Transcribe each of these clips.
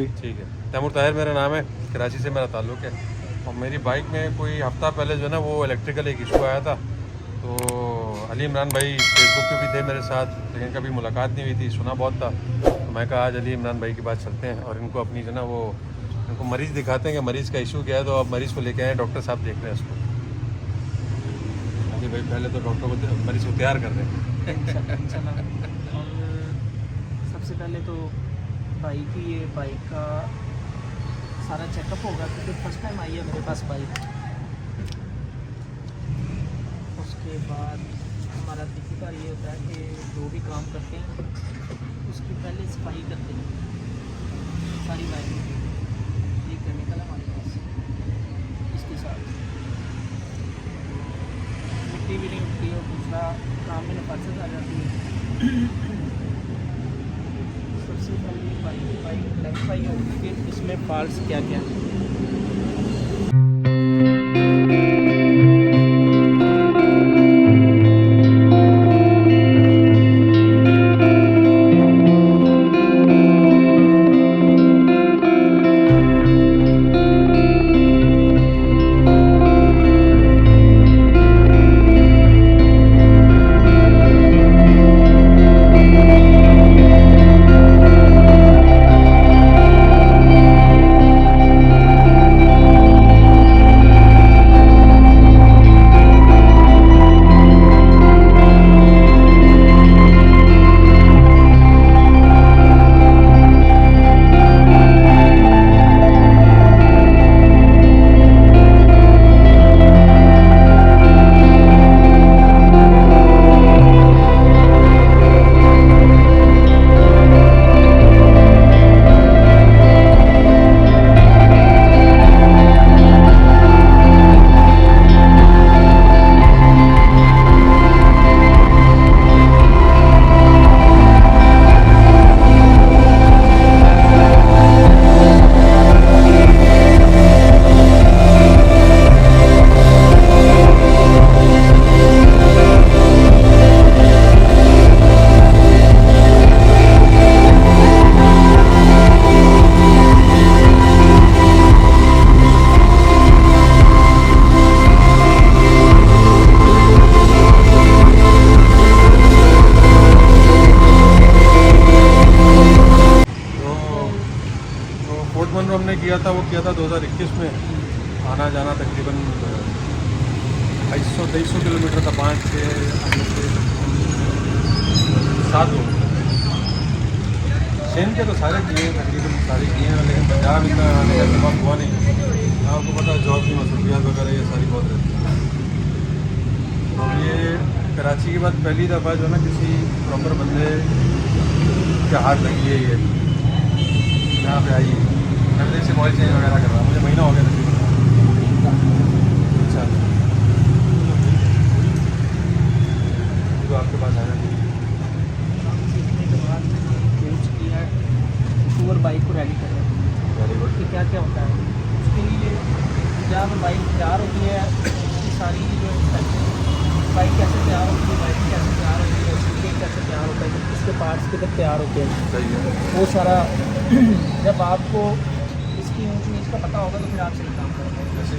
ठीक है, तैमूर ताहिर मेरा नाम है, कराची से मेरा ताल्लुक़ है। और मेरी बाइक में कोई हफ़्ता पहले जो है ना वो इलेक्ट्रिकल एक इशू आया था। तो अली इमरान भाई फेसबुक पे भी थे मेरे साथ, लेकिन कभी मुलाकात नहीं हुई थी, सुना बहुत था। तो मैं कहा आज अली इमरान भाई के पास चलते हैं और इनको अपनी जो ना वो इनको मरीज़ दिखाते हैं कि मरीज़ का इशू क्या है। तो अब मरीज़ को लेके आए, डॉक्टर साहब देख रहे हैं उसको। अली भाई पहले तो डॉक्टर को मरीज़ को तैयार कर रहे हैं। और सबसे पहले तो भाई की ये बाइक का सारा चेकअप होगा, क्योंकि फर्स्ट टाइम आई है मेरे पास बाइक। उसके बाद हमारा तीसरी बार ये होता है कि जो भी काम करते हैं उसकी पहले सफाई करते हैं सारी बाइक। ये केमिकल है हमारे पास, इसके साथ मिट्टी भी नहीं उठती और दूसरा काम में नफासत आ जाती है। सबसे पहले बाइक क्लैरिफाई होगी कि इसमें फॉल्ट्स क्या क्या हैं। हमने किया था वो किया था 2021 में। आना जाना तकरीबन 250-2300 किलोमीटर था, 5-6 लोग। शेन के तो सारे किए हैं, तकरीबन सारे किए हैं, लेकिन पंजाब इतना आने का जवाब हुआ नहीं। आपको पता है जॉब की मसरूफियात वगैरह ये सारी बहुत रहती है। तो ये कराची के बाद पहली दफ़ा जो है ना किसी प्रॉपर बंदे के हाथ लगी है ये यहाँ पे आई। मैं से ऑयल चेंज वगैरह कर रहा, मुझे महीना हो गया था। अच्छा, तो आपके पास आया सीखने के बाद यूज किया और बाइक को रेडी कर रहे हैं। Very good. कि क्या क्या होता है उसके लिए। जब बाइक तैयार होती है उसकी सारी जो बाइक कैसे तैयार होती है, बाइक कैसे तैयार होती है, सीटें कैसे तैयार होता है, उसके पार्ट्स किधर तैयार होते हैं, सही है। वो सारा जब आपको इसकी ऊँच नीच का पता होगा तो फिर आप सही काम करेंगे। जैसे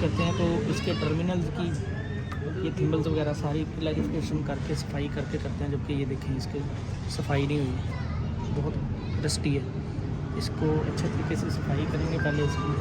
करते हैं तो इसके टर्मिनल्स की ये थिम्बल्स वगैरह सारी क्लैरिफिकेशन करके सफाई करके करते हैं, जबकि ये देखें इसकी सफाई नहीं हुई, बहुत डस्टी है। इसको अच्छे तरीके से सफाई करेंगे पहले इसकी,